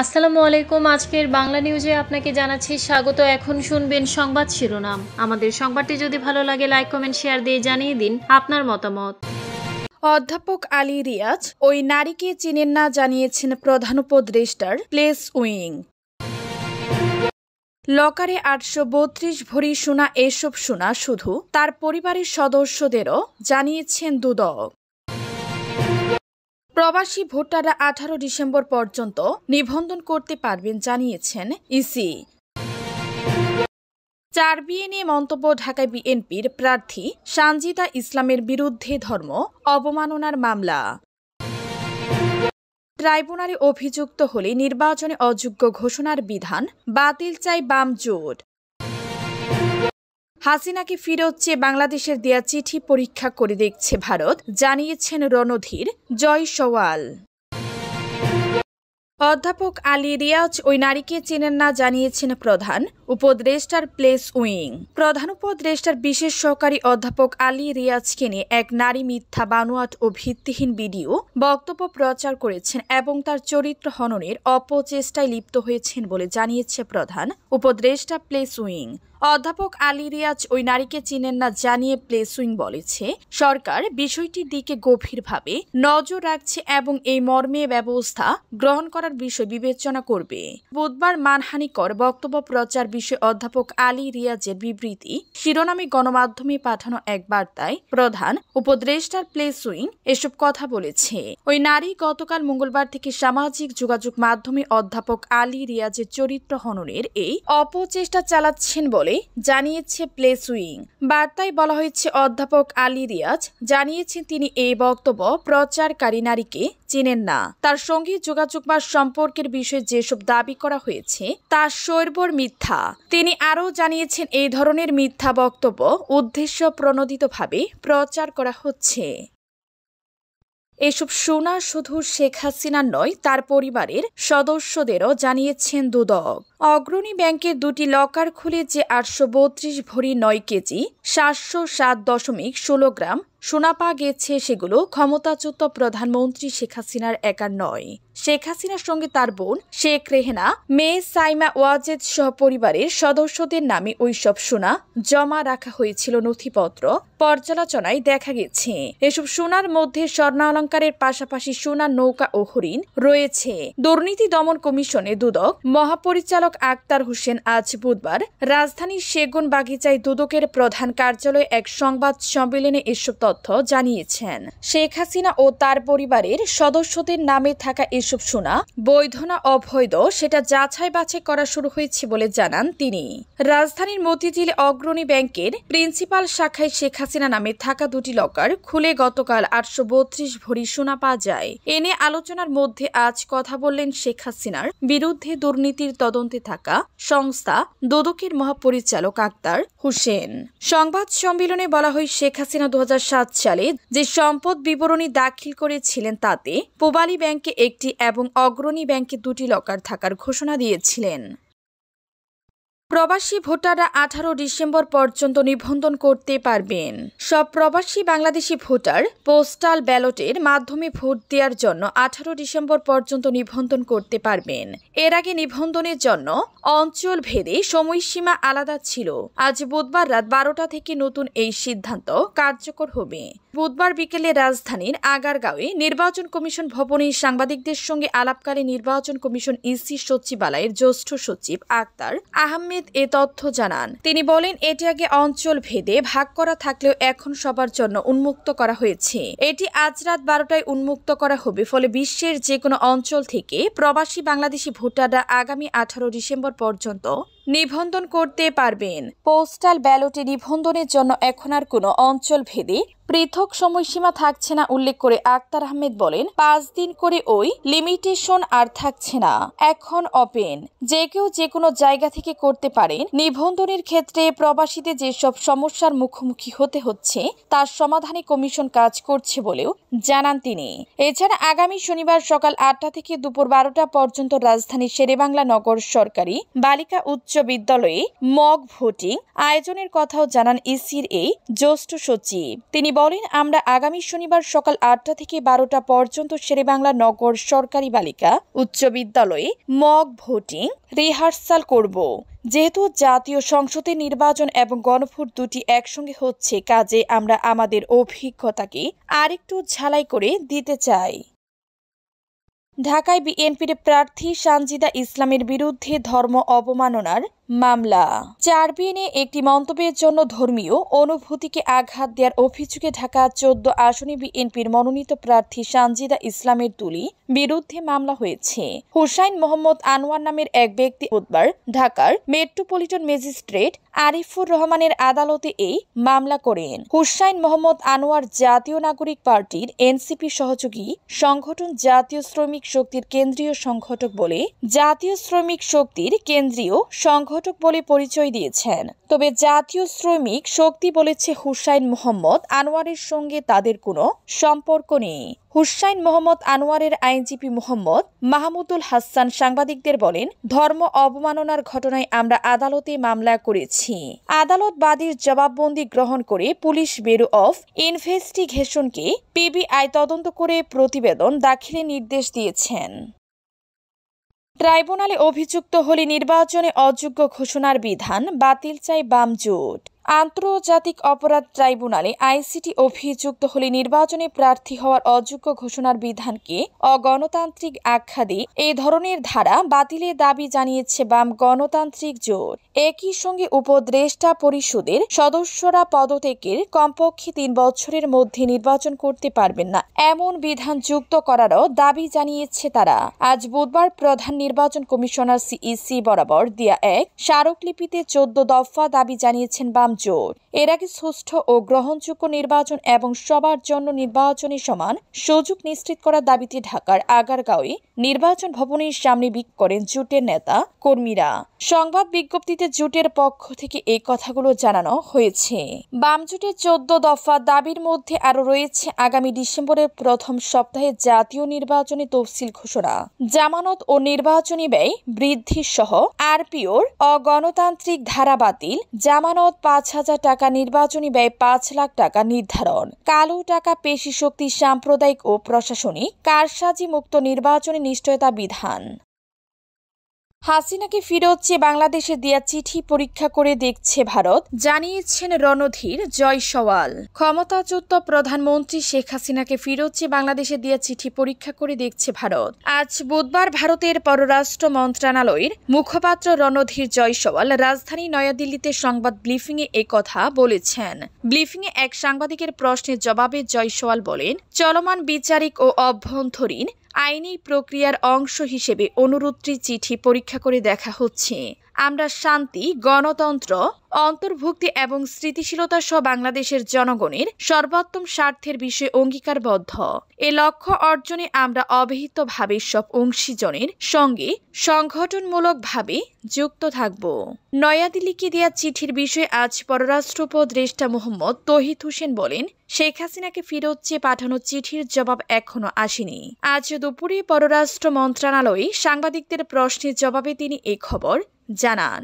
আসসালামু আলাইকুম। আজকের বাংলা নিউজে আপনাকে জানাচ্ছি স্বাগত। এখন শুনবেন সংবাদ শিরোনাম। আমাদের সংবাদটি যদি ভালো লাগে লাইক কমেন্ট শেয়ার দিয়ে জানিয়ে দিন আপনার মতামত। অধ্যাপক আলী রিয়াজ ওই নারীকে চিনেন না জানিয়েছেন প্রধান উপদেষ্টার প্লেস উইং। লকারে 832 ভরি সোনা, এসব সোনা শুধু তার পরিবারের সদস্যদেরও, জানিয়েছেন দুদক। প্রবাসী ভোটাররা 18 ডিসেম্বর পর্যন্ত নিবন্ধন করতে পারবেন, জানিয়েছেন ইসি। 4 বিয়ে নিয়ে মন্তব্য ঢাকায় বিএনপির প্রার্থী সানজিদা ইসলামের বিরুদ্ধে ধর্ম অবমাননার মামলা। ট্রাইব্যুনালে অভিযুক্ত হলে নির্বাচনে অযোগ্য ঘোষণার বিধান বাতিল চাই বাম জোট। হাসিনাকে ফেরত চেয়ে বাংলাদেশের দেয়া চিঠি পরীক্ষা করে দেখছে ভারত, জানিয়েছেন রণধীর জয়সওয়াল। অধ্যাপক আলী রিয়াজ ওই নারীকে চেনেন না, জানিয়েছেন প্রধান উপদেষ্টার প্লেস উইং। প্রধান উপদেষ্টার বিশেষ সহকারী অধ্যাপক আলী রিয়াজকে নিয়ে এক নারী মিথ্যা, বানোয়াট ও ভিত্তিহীন ভিডিও বক্তব্য প্রচার করেছেন এবং তার চরিত্র হননের অপচেষ্টায় লিপ্ত হয়েছেন বলে জানিয়েছে প্রধান উপদেষ্টা প্লেস উইং। অধ্যাপক আলী রিয়াজ ওই নারীকে চিনেন না জানিয়ে প্লেস উইং বলেছে, সরকার বিষয়টির দিকে গভীরভাবে নজর রাখছে এবং এই মর্মে ব্যবস্থা গ্রহণ করার বিষয় বিবেচনা করবে। বুধবার মানহানিকর বক্তব্য প্রচার বিষয়ে অধ্যাপক আলী রিয়াজের বিবৃতি শিরোনামে গণমাধ্যমে পাঠানো এক বার্তায় প্রধান উপদেষ্টার প্লেস উইং এসব কথা বলেছে। ওই নারী গতকাল মঙ্গলবার থেকে সামাজিক যোগাযোগ মাধ্যমে অধ্যাপক আলী রিয়াজের চরিত্র হননের এই অপচেষ্টা চালাচ্ছেন বলে জানিয়েছে প্লেস উইং। বার্তায় বলা হয়েছে, অধ্যাপক আলী রিয়াজ জানিয়েছেন তিনি এই বক্তব্য প্রচারকারী নারীকে চেনেন না। তার সঙ্গে যোগাযোগ বা সম্পর্কের বিষয়ে যেসব দাবি করা হয়েছে তা সর্বর মিথ্যা। তিনি আরও জানিয়েছেন, এই ধরনের মিথ্যা বক্তব্য উদ্দেশ্য প্রণোদিতভাবে প্রচার করা হচ্ছে। এসব সোনা শুধু শেখ হাসিনার নয়, তার পরিবারের সদস্যদেরও, জানিয়েছেন দুদক। অগ্রণী ব্যাংকের 2টি লকার খুলে যে 832 ভরি 9 কেজি 707.16 গ্রাম সোনা পাওয়া গেছে, সেগুলো ক্ষমতাচ্যুত প্রধানমন্ত্রী শেখ হাসিনার একার নয়। শেখ হাসিনার সঙ্গে তার বোন শেখ রেহেনা, মেয়ে সাইমা ওয়াজেদ সহ পরিবারের সদস্যদের নামে ওইসব সোনা জমা রাখা হয়েছিল। নথিপত্র পর্যালোচনায় দেখা গেছে, এসব সোনার মধ্যে স্বর্ণালংকারের পাশাপাশি সোনার নৌকা ও হরিণ রয়েছে। দুর্নীতি দমন কমিশনে দুদক মহাপরিচালক আক্তার হোসেন আজ বুধবার রাজধানীর সেগুন বাগিচায় দুদকের প্রধান কার্যালয়ে এক সংবাদ সম্মেলনে এসব তথ্য জানিয়েছেন। শেখ হাসিনা ও তার পরিবারের সদস্যদের নামে থাকা এসব সোনা বৈধ না অবৈধ সেটা যাচাই বাছাই করা শুরু হয়েছে বলে জানান তিনি। রাজধানীর মতিঝিল অগ্রণী ব্যাংকের প্রিন্সিপাল শাখায় শেখ হাসিনা নামে থাকা 2টি লকার খুলে গতকাল 832 ভরি সোনা পাওয়া যায়। এনে আলোচনার মধ্যে আজ কথা বললেন শেখ হাসিনার বিরুদ্ধে দুর্নীতির তদন্তে থাকা সংস্থা দুদকের মহাপরিচালক আক্তার হোসেন। সংবাদ সম্মেলনে বলা হয়, শেখ হাসিনা 2007 সালে যে সম্পদ বিবরণী দাখিল করেছিলেন তাতে পূবালী ব্যাংকে একটি এবং অগ্রণী ব্যাংকে 2টি লকার থাকার ঘোষণা দিয়েছিলেন। প্রবাসী ভোটাররা 18 ডিসেম্বর পর্যন্ত নিবন্ধন করতে পারবেন। সব প্রবাসী বাংলাদেশি ভোটার পোস্টাল ব্যালটের মাধ্যমে ভোট দেওয়ার জন্য 18 ডিসেম্বর পর্যন্ত নিবন্ধন করতে পারবেন। এর আগে নিবন্ধনের জন্য অঞ্চল ভেদে সময়সীমা আলাদা ছিল। আজ বুধবার রাত 12টা থেকে নতুন এই সিদ্ধান্ত কার্যকর হবে। বুধবার বিকেলে রাজধানীর আগারগাঁওয়ে নির্বাচন কমিশন ভবনে সাংবাদিকদের সঙ্গে আলাপকালে নির্বাচন কমিশন ইসি সচিবালয়ের জ্যেষ্ঠ সচিব আক্তার আহমেদ এ তথ্য জানান। তিনি বলেন, এটি আগে অঞ্চল ভেদে ভাগ করা থাকলেও এখন সবার জন্য উন্মুক্ত করা হয়েছে। এটি আজ রাত 12টায় উন্মুক্ত করা হবে। ফলে বিশ্বের যে কোনো অঞ্চল থেকে প্রবাসী বাংলাদেশি ভোটাররা আগামী 18 ডিসেম্বর পর্যন্ত নিবন্ধন করতে পারবেন। পোস্টাল ব্যালটে নিবন্ধনের জন্য এখন আর কোনো অঞ্চল ভেদে পৃথক সময়সীমা থাকছে না উল্লেখ করে আক্তার আহমেদ বলেন, 5 দিন করে ওই লিমিটেশন আর থাকছে না, এখন ওপেন, যে কেউ যে কোনো জায়গা থেকে করতে পারেন। নিবন্ধনের ক্ষেত্রে প্রবাসীদের যেসব সমস্যার মুখোমুখি হতে হচ্ছে তার সমাধানে কমিশন কাজ করছে বলেও জানান তিনি। এছাড়া আগামী শনিবার সকাল 8টা থেকে দুপুর 12টা পর্যন্ত রাজধানীর শেরেবাংলা নগর সরকারি বালিকা উচ্চ বিদ্যালয়ে মক ভোটিং আয়োজনের কথাও জানান ইসির এই জ্যেষ্ঠ সচিব। তিনি বলেন, আমরা আগামী শনিবার সকাল ৮টা থেকে ১২টা পর্যন্ত শেরেবাংলা নগর সরকারি বালিকা উচ্চ বিদ্যালয়ে মক ভোটিং রিহার্সাল করব। যেহেতু জাতীয় সংসদের নির্বাচন এবং গণভোট দুটি একসঙ্গে হচ্ছে, কাজে আমরা আমাদের অভিজ্ঞতাকে আরেকটু ঝালাই করে দিতে চাই। ঢাকায় বিএনপির প্রার্থী সানজিদা ইসলামের বিরুদ্ধে ধর্ম অবমাননার মামলা। 4 বিএনএ একটি মন্তব্যের জন্য ধর্মীয় অনুভূতিকে আঘাত দেওয়ার অভিযোগে ঢাকা 14 আসনে বিএনপির মনোনীত প্রার্থী সানজিদা ইসলামের বিরুদ্ধে মামলা হয়েছে। হুসাইন মোহাম্মদ আনোয়ার নামের এক ব্যক্তি বুধবার ঢাকার মেট্রোপলিটন ম্যাজিস্ট্রেট আরিফুর রহমানের আদালতে এই মামলা করেন। হুসাইন মোহাম্মদ আনোয়ার জাতীয় নাগরিক পার্টির এনসিপি সহযোগী সংগঠন জাতীয় শ্রমিক শক্তির কেন্দ্রীয় সংগঠক বলে পরিচয় দিয়েছেন। তবে জাতীয় শ্রমিক শক্তি বলেছে হুসাইন মোহাম্মদ আনোয়ারের সঙ্গে তাদের কোনো সম্পর্ক নেই। হুসাইন মোহাম্মদ আনোয়ারের আইনজীবী মোহাম্মদ মাহমুদুল হাসান সাংবাদিকদের বলেন, ধর্ম অবমাননার ঘটনায় আমরা আদালতে মামলা করেছি। আদালত বাদীর জবাববন্দি গ্রহণ করে পুলিশ ব্যুরো অফ ইনভেস্টিগেশনকে পিবিআই তদন্ত করে প্রতিবেদন দাখিলের নির্দেশ দিয়েছেন। ট্রাইব্যুনালে অভিযুক্ত হলে নির্বাচনে অযোগ্য ঘোষণার বিধান বাতিল চায় বাম জোট। আন্তর্জাতিক অপরাধ ট্রাইব্যুনালে আইসিটি অভিযুক্ত হলে নির্বাচনে প্রার্থী হওয়ার অযোগ্য ঘোষণার বিধানকে অগণতান্ত্রিক আখ্যা দিয়ে এই ধরনের ধারা বাতিলের দাবি জানিয়েছে বাম গণতান্ত্রিক জোট। একই সঙ্গে উপদেষ্টা পরিষদের সদস্যরা পদত্যাগের কমপক্ষে 3 বছরের মধ্যে নির্বাচন করতে পারবেন না এমন বিধান যুক্ত করারও দাবি জানিয়েছে তারা। আজ বুধবার প্রধান নির্বাচন কমিশনার সিইসি বরাবর দেয়া এক স্মারকলিপিতে 14 দফা দাবি জানিয়েছেন বাম জোট। এর আগে সুষ্ঠু ও গ্রহণযোগ্য নির্বাচন এবং সবার জন্য নির্বাচনী সমান সুযোগ নিশ্চিত করার দাবিতে ঢাকার আগারগাঁওয়ে নির্বাচন ভবনের সামনে বিক্ষোভ করেন জোটের নেতা কর্মীরা। সংবাদ বিজ্ঞপ্তিতে জোটের পক্ষ থেকে এই কথাগুলো জানানো হয়েছে। বাম জোটের 14 দফা দাবির মধ্যে আরও রয়েছে আগামী ডিসেম্বরের প্রথম সপ্তাহে জাতীয় নির্বাচনী তফসিল ঘোষণা, জামানত ও নির্বাচনী ব্যয় বৃদ্ধি সহ আরপিওর অগণতান্ত্রিক ধারা বাতিল, জামানত 5,000 টাকা, নির্বাচনী ব্যয় 5 লাখ টাকা নির্ধারণ, কালো টাকা, পেশি শক্তি, সাম্প্রদায়িক ও প্রশাসনিক কারসাজি মুক্ত নির্বাচনী নিশ্চয়তা বিধান। হাসিনাকে ফেরত চেয়ে বাংলাদেশে দেয়া চিঠি পরীক্ষা করে দেখছে ভারত, জানিয়েছেন রণধীর জয়সওয়াল। ক্ষমতাচ্যুত প্রধানমন্ত্রী শেখ হাসিনাকে ফেরত চেয়ে বাংলাদেশে দেয়া চিঠি পরীক্ষা করে দেখছে ভারত। আজ বুধবার ভারতের পররাষ্ট্র মন্ত্রণালয়ের মুখপাত্র রণধীর জয়সওয়াল রাজধানী নয়াদিল্লিতে সংবাদ ব্রিফিংয়ে একথা বলেছেন। ব্রিফিংয়ে এক সাংবাদিকের প্রশ্নের জবাবে জয়সওয়াল বলেন, চলমান বিচারিক ও অভ্যন্তরীণ আইনি প্রক্রিয়ার অংশ হিসেবে অনুরোধটি চিঠি পরীক্ষা করে দেখা হচ্ছে। আমরা শান্তি, গণতন্ত্র, অন্তর্ভুক্তি এবং স্থিতিশীলতা সহ বাংলাদেশের জনগণের সর্বোত্তম স্বার্থের বিষয়ে অঙ্গীকারবদ্ধ। এ লক্ষ্য অর্জনে আমরা অব্যাহতভাবে সব অংশীজনের সঙ্গে সংগঠনমূলকভাবে যুক্ত থাকব। নয়াদিল্লিকে দেয়া চিঠির বিষয়ে আজ পররাষ্ট্র উপদেষ্টা মোহাম্মদ তৌহিদ হোসেন বলেন, শেখ হাসিনাকে ফেরত চেয়ে পাঠানো চিঠির জবাব এখনো আসেনি। আজ দুপুরে পররাষ্ট্র মন্ত্রণালয়ে সাংবাদিকদের প্রশ্নের জবাবে তিনি এই খবর জানান।